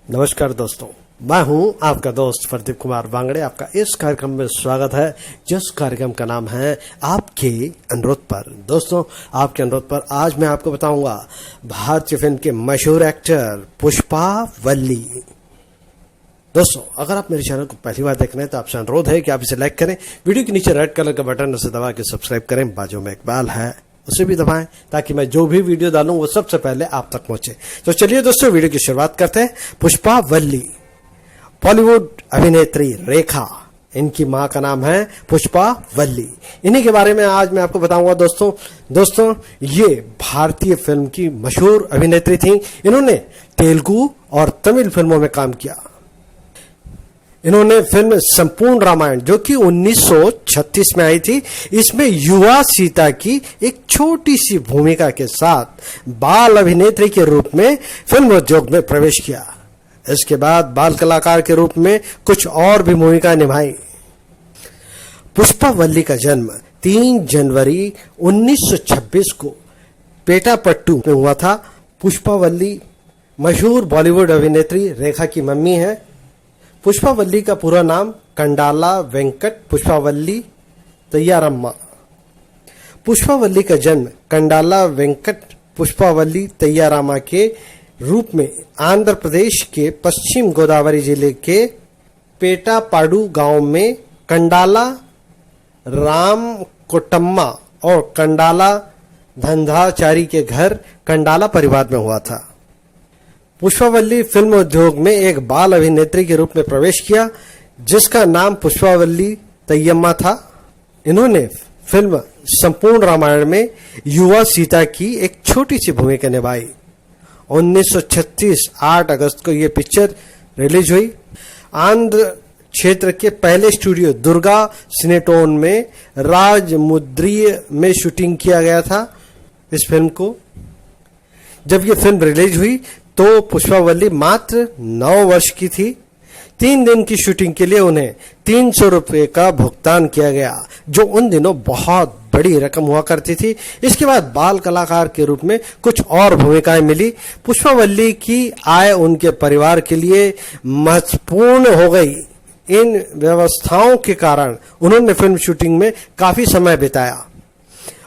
नमस्कार दोस्तों, मैं हूं आपका दोस्त प्रदीप कुमार वांगड़े। आपका इस कार्यक्रम में स्वागत है, जिस कार्यक्रम का नाम है आपके अनुरोध पर। दोस्तों, आपके अनुरोध पर आज मैं आपको बताऊंगा भारतीय फिल्म के मशहूर एक्टर पुष्पा वल्ली। दोस्तों, अगर आप मेरे चैनल को पहली बार देख रहे हैं तो आपसे अनुरोध है कि आप इसे लाइक करें, वीडियो के नीचे रेड कलर का बटन उसे दबा के सब्सक्राइब करें, बाजू में एक बेल है उसे भी दबाएं ताकि मैं जो भी वीडियो डालूं वो सबसे पहले आप तक पहुंचे। तो चलिए दोस्तों, वीडियो की शुरुआत करते हैं। पुष्पा वल्ली बॉलीवुड अभिनेत्री रेखा, इनकी मां का नाम है पुष्पा वल्ली। इन्हीं के बारे में आज मैं आपको बताऊंगा दोस्तों, ये भारतीय फिल्म की मशहूर अभिनेत्री थी। इन्होंने तेलुगु और तमिल फिल्मों में काम किया। इन्होंने फिल्म संपूर्ण रामायण, जो कि 1936 में आई थी, इसमें युवा सीता की एक छोटी सी भूमिका के साथ बाल अभिनेत्री के रूप में फिल्म उद्योग में प्रवेश किया। इसके बाद बाल कलाकार के रूप में कुछ और भी भूमिका निभाई। पुष्पा वल्ली का जन्म 3 जनवरी 1926 को पेटापट्टू में हुआ था। पुष्पा वल्ली मशहूर बॉलीवुड अभिनेत्री रेखा की मम्मी है। पुष्पा वल्ली का पूरा नाम कंडाला वेंकट पुष्पा वल्ली तैयारम्मा। पुष्पा वल्ली का जन्म कंडाला वेंकट पुष्पा वल्ली तैयारामा के रूप में आंध्र प्रदेश के पश्चिम गोदावरी जिले के पेटापाडू गांव में कंडाला राम कोटम्मा और कंडाला धंधाचारी के घर कंडाला परिवार में हुआ था। पुष्पा वल्ली फिल्म उद्योग में एक बाल अभिनेत्री के रूप में प्रवेश किया, जिसका नाम पुष्पा वल्ली तैयम्मा था। इन्होंने फिल्म संपूर्ण रामायण में युवा सीता की एक छोटी सी भूमिका निभाई। 1936 8 अगस्त को यह पिक्चर रिलीज हुई। आंध्र क्षेत्र के पहले स्टूडियो दुर्गा सिनेटोन में राजमुद्री में शूटिंग किया गया था इस फिल्म को। जब यह फिल्म रिलीज हुई तो पुष्पा वल्ली मात्र 9 वर्ष की थी। 3 दिन की शूटिंग के लिए उन्हें 300 रुपये का भुगतान किया गया, जो उन दिनों बहुत बड़ी रकम हुआ करती थी। इसके बाद बाल कलाकार के रूप में कुछ और भूमिकाएं मिली। पुष्पा वल्ली की आय उनके परिवार के लिए महत्वपूर्ण हो गई। इन व्यवस्थाओं के कारण उन्होंने फिल्म शूटिंग में काफी समय बिताया।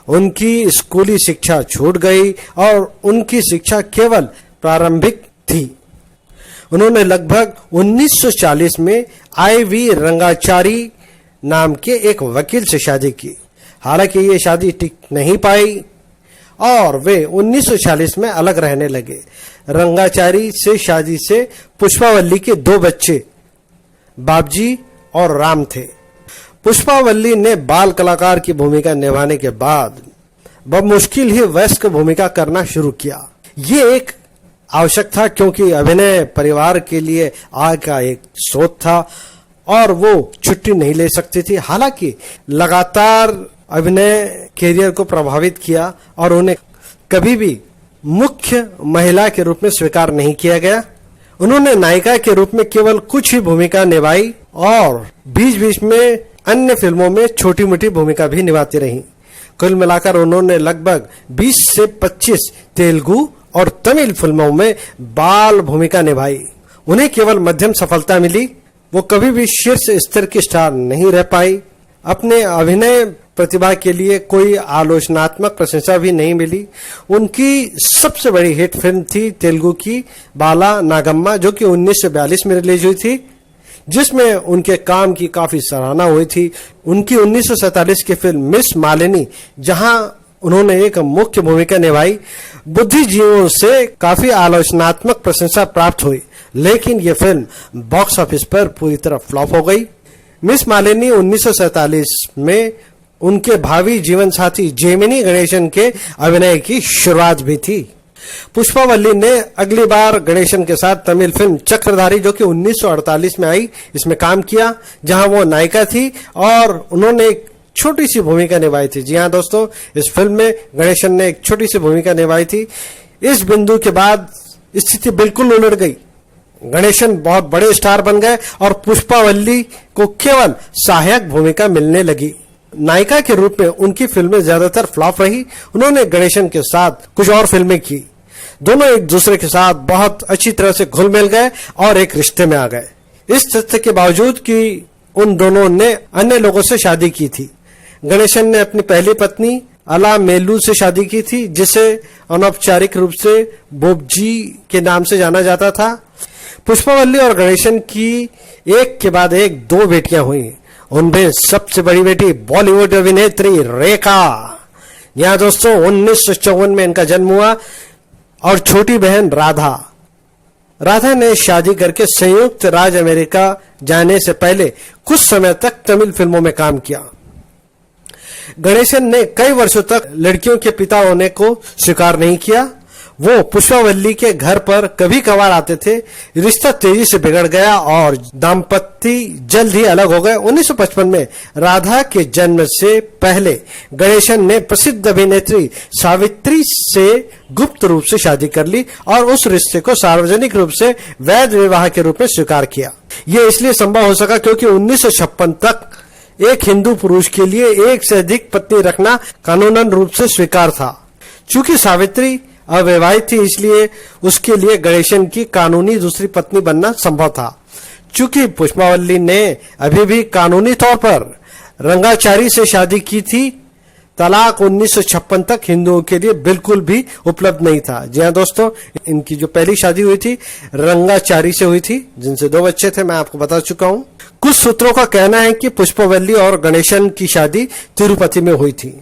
उनकी स्कूली शिक्षा छूट गई और उनकी शिक्षा केवल प्रारंभिक थी। उन्होंने लगभग 1940 में IV रंगाचारी नाम के एक वकील से शादी की। हालांकि ये शादी टिक नहीं पाई और वे 1940 में अलग रहने लगे। रंगाचारी से शादी से पुष्पा वल्ली के 2 बच्चे बाबजी और राम थे। पुष्पा वल्ली ने बाल कलाकार की भूमिका निभाने के बाद बमुश्किल ही वयस्क भूमिका करना शुरू किया। ये एक आवश्यक था, क्योंकि अभिनय परिवार के लिए आय का एक स्रोत था और वो छुट्टी नहीं ले सकती थी। हालांकि लगातार अभिनय कैरियर को प्रभावित किया और उन्हें कभी भी मुख्य महिला के रूप में स्वीकार नहीं किया गया। उन्होंने नायिका के रूप में केवल कुछ ही भूमिका निभाई और बीच बीच में अन्य फिल्मों में छोटी मोटी भूमिका भी निभाती रही। कुल मिलाकर उन्होंने लगभग 20 से 25 तेलुगु और तमिल फिल्मों में बाल भूमिका निभाई। उन्हें केवल मध्यम सफलता मिली। वो कभी भी शीर्ष स्तर की स्टार नहीं रह पाई। अपने अभिनय प्रतिभा के लिए कोई आलोचनात्मक प्रशंसा भी नहीं मिली। उनकी सबसे बड़ी हिट फिल्म थी तेलुगु की बाला नागम्मा, जो कि 1942 में रिलीज हुई थी, जिसमें उनके काम की काफी सराहना हुई थी। उनकी 1947 की फिल्म मिस मालिनी, जहां उन्होंने एक मुख्य भूमिका निभाई, बुद्धिजीवियों से काफी आलोचनात्मक प्रशंसा प्राप्त हुई, लेकिन यह फिल्म बॉक्स ऑफिस पर पूरी तरह फ्लॉप हो गई। मिस मालिनी 1947 में उनके भावी जीवन साथी जेमिनी गणेशन के अभिनय की शुरुआत भी थी। पुष्पा वल्ली ने अगली बार गणेशन के साथ तमिल फिल्म चक्रधारी, जो कि 1948 में आई, इसमें काम किया, जहां वो नायिका थी और उन्होंने एक छोटी सी भूमिका निभाई थी। जी हाँ दोस्तों, इस फिल्म में गणेशन ने एक छोटी सी भूमिका निभाई थी। इस बिंदु के बाद स्थिति बिल्कुल उलट गई। गणेशन बहुत बड़े स्टार बन गए और पुष्पा वल्ली को केवल सहायक भूमिका मिलने लगी। नायिका के रूप में उनकी फिल्में ज्यादातर फ्लॉप रही। उन्होंने गणेशन के साथ कुछ और फिल्में की। दोनों एक दूसरे के साथ बहुत अच्छी तरह से घुल मिल गए और एक रिश्ते में आ गए। इस तथ्य के बावजूद कि उन दोनों ने अन्य लोगों से शादी की थी। गणेशन ने अपनी पहली पत्नी अलामेलू से शादी की थी, जिसे अनौपचारिक रूप से बोबजी के नाम से जाना जाता था। पुष्पावल्ली और गणेशन की एक के बाद एक 2 बेटियां हुई। उनमें सबसे बड़ी बेटी बॉलीवुड अभिनेत्री रेखा। यहाँ दोस्तों 1954 में इनका जन्म हुआ और छोटी बहन राधा ने शादी करके संयुक्त राज्य अमेरिका जाने से पहले कुछ समय तक तमिल फिल्मों में काम किया। गणेशन ने कई वर्षों तक लड़कियों के पिता होने को स्वीकार नहीं किया। वो पुष्पावल्ली के घर पर कभी कभार आते थे। रिश्ता तेजी से बिगड़ गया और दाम्पत्य जल्द ही अलग हो गए। 1955 में राधा के जन्म से पहले गणेशन ने प्रसिद्ध अभिनेत्री सावित्री से गुप्त रूप से शादी कर ली और उस रिश्ते को सार्वजनिक रूप से वैध विवाह के रूप में स्वीकार किया। यह इसलिए संभव हो सका क्योंकि 1956 तक एक हिंदू पुरुष के लिए एक से अधिक पत्नी रखना कानूनन रूप से स्वीकार था। चूंकि सावित्री अविवाहित थी, इसलिए उसके लिए गणेशन की कानूनी दूसरी पत्नी बनना संभव था। चूंकि पुष्पावल्ली ने अभी भी कानूनी तौर पर रंगाचारी से शादी की थी, तलाक 1956 तक हिंदुओं के लिए बिल्कुल भी उपलब्ध नहीं था। जी हाँ दोस्तों, इनकी जो पहली शादी हुई थी रंगाचारी से हुई थी, जिनसे 2 बच्चे थे, मैं आपको बता चुका हूं। कुछ सूत्रों का कहना है कि पुष्पावल्ली और गणेशन की शादी तिरुपति में हुई थी।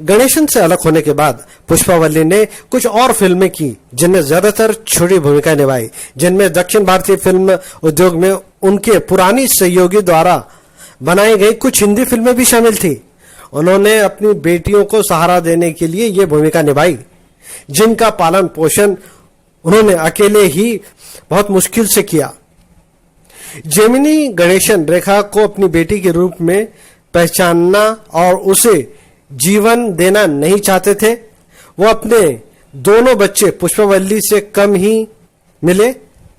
गणेशन से अलग होने के बाद पुष्पावल्ली ने कुछ और फिल्में की, जिनमें ज्यादातर छोटी भूमिका निभाई, जिनमें दक्षिण भारतीय फिल्म उद्योग में उनके पुरानी सहयोगी द्वारा बनाई गई कुछ हिंदी फिल्में भी शामिल थी। उन्होंने अपनी बेटियों को सहारा देने के लिए ये भूमिका निभाई, जिनका पालन पोषण उन्होंने अकेले ही बहुत मुश्किल से किया। जेमिनी गणेशन रेखा को अपनी बेटी के रूप में पहचानना और उसे जीवन देना नहीं चाहते थे। वो अपने दोनों बच्चे पुष्पावल्ली से कम ही मिले।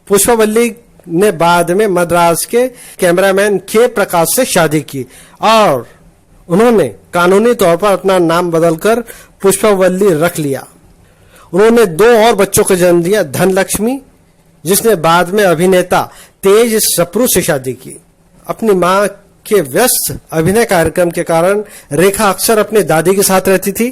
पुष्पावल्ली ने बाद में मद्रास के कैमरामैन के प्रकाश से शादी की और उन्होंने कानूनी तौर पर अपना नाम बदलकर पुष्पावल्ली रख लिया। उन्होंने 2 और बच्चों को जन्म दिया, धनलक्ष्मी, जिसने बाद में अभिनेता तेज सप्रू से शादी की। अपनी मां के व्यस्त अभिनय कार्यक्रम के कारण रेखा अक्सर अपनी दादी के साथ रहती थी।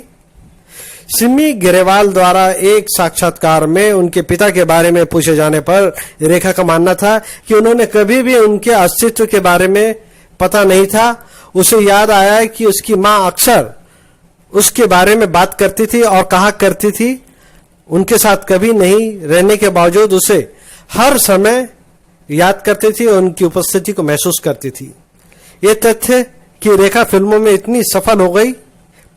सिमी ग्रेवाल द्वारा एक साक्षात्कार में उनके पिता के बारे में पूछे जाने पर रेखा का मानना था कि उन्होंने कभी भी उनके अस्तित्व के बारे में पता नहीं था। उसे याद आया कि उसकी मां अक्सर उसके बारे में बात करती थी और कहा करती थी। उनके साथ कभी नहीं रहने के बावजूद उसे हर समय याद करती थी और उनकी उपस्थिति को महसूस करती थी। ये तथ्य कि रेखा फिल्मों में इतनी सफल हो गई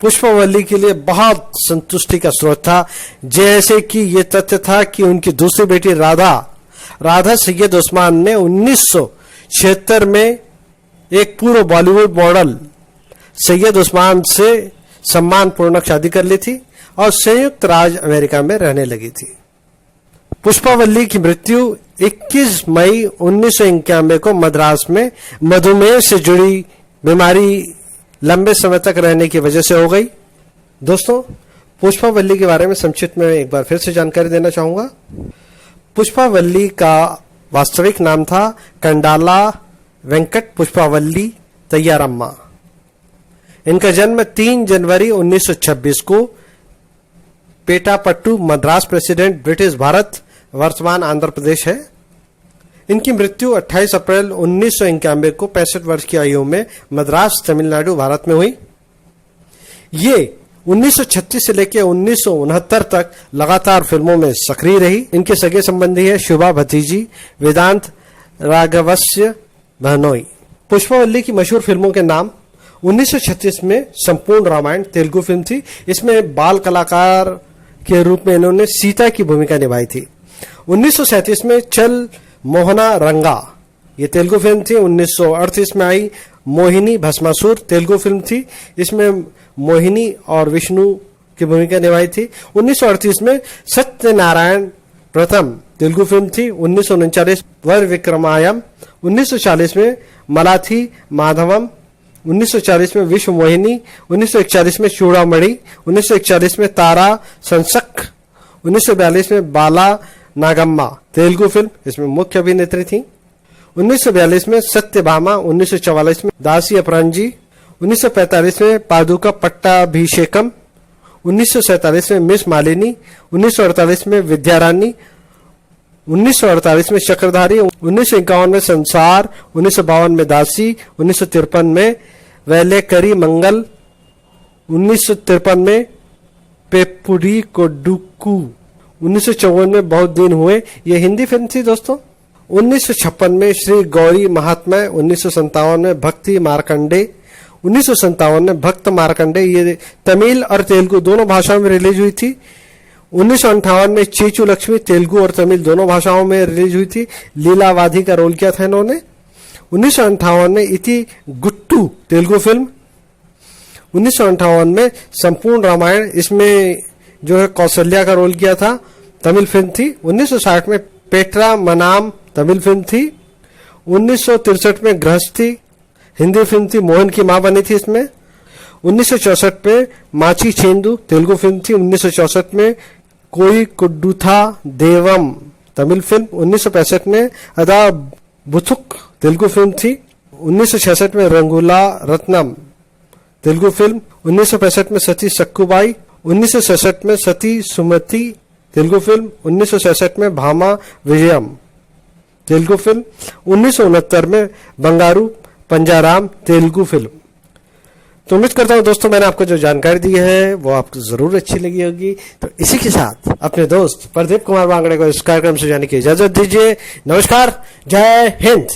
पुष्पावल्ली के लिए बहुत संतुष्टि का स्रोत था। जैसे कि ये तथ्य था कि उनकी दूसरी बेटी राधा सैयद उस्मान ने 1976 में एक पूर्व बॉलीवुड मॉडल सैयद उस्मान से सम्मानपूर्वक शादी कर ली थी और संयुक्त राज्य अमेरिका में रहने लगी थी। पुष्पावल्ली की मृत्यु 21 मई 1991 को मद्रास में मधुमेह से जुड़ी बीमारी लंबे समय तक रहने की वजह से हो गई। दोस्तों, पुष्पावल्ली के बारे में संक्षिप्त में एक बार फिर से जानकारी देना चाहूंगा। पुष्पावल्ली का वास्तविक नाम था कंडाला वेंकट पुष्पावल्ली तैयारम्मा। इनका जन्म 3 जनवरी 1926 को पेटापट्टू, मद्रास प्रेसिडेंट, ब्रिटिश भारत, वर्तमान आंध्र प्रदेश है। इनकी मृत्यु 28 अप्रैल 1991 को 65 वर्ष की आयु में मद्रास, तमिलनाडु, भारत में हुई। ये 1936 से लेकर 1969 तक लगातार फिल्मों में सक्रिय रही। इनके सगे संबंधी है शुभा भतीजी वेदांत राघवस्य बहनोई। पुष्पावल्ली की मशहूर फिल्मों के नाम: 1936 में संपूर्ण रामायण तेलुगु फिल्म थी। इसमें बाल कलाकार के रूप में इन्होंने सीता की भूमिका निभाई थी। 1937 में चल मोहना रंगा, ये तेलुगु फिल्म थी। 1938 में आई मोहिनी भस्मासुर, तेलुगु फिल्म थी। इसमें मोहिनी और विष्णु की भूमिका निभाई थी। 1938 में सत्यनारायण प्रथम, तेलुगु फिल्म थी। 1939 वर विक्रमायम। 1940 में मलाथी माधवम। 1940 में विश्व मोहिनी। 1941 में चूड़ामणि। 1941 में तारा संसक। 1942 में बाला नागम्मा तेलुगु फिल्म, इसमें मुख्य अभिनेत्री थी। 1942 में सत्यभामा, 1944 में दासी अपरांजी, 1945 में पादुका पट्टाभिषेकम, 1947 में मिस मालिनी, 1948 में विद्यारानी, 1948 में चक्रधारी, 1951 में संसार, 1952 में दासी, 1953 में वेलेकरी मंगल, 1953 में पेपुरी कोडुकू, 1954 में बहुत दिन हुए, ये हिंदी फिल्म थी दोस्तों। 1956 में श्री गौरी महात्म्य, 1957 में भक्ति मार्कंडे, 1957 में भक्त मार्कंडे, ये तमिल और तेलुगु दोनों भाषाओं में रिलीज हुई थी। 1958 में चीचू लक्ष्मी, तेलुगु और तमिल दोनों भाषाओं में रिलीज हुई थी। लीलावाधी का रोल किया था इन्होंने। 1958 में इति गुट्टू तेलुगु फिल्म। 1958 में संपूर्ण रामायण, इसमें जो है कौशल्या का रोल किया था, तमिल फिल्म थी। 1960 में पेट्रा मनाम तमिल फिल्म थी। 1963 में गृहस्थी हिंदी फिल्म थी, मोहन की मां बनी थी इसमें। 1964 में माची चेंदू तेलुगु फिल्म थी। 1964 में कोई कुड्डुथा देवम तमिल फिल्म। 1965 में अदा बुथुक तेलुगु फिल्म थी। 1966 में रंगूला रत्नम तेलुगु फिल्म। 1965 में सती सक्कुबाई। 1967 में सती सुमति तेलुगु फिल्म। 1966 में भामा विजयम तेलुगु फिल्म। 1969 में बंगारू पंजाराम तेलुगु फिल्म। तो उम्मीद करता हूं दोस्तों मैंने आपको जो जानकारी दी है वो आपको जरूर अच्छी लगी होगी। तो इसी के साथ अपने दोस्त प्रदीप कुमार वांगड़े को इस कार्यक्रम से जाने की इजाजत दीजिए। नमस्कार, जय हिंद।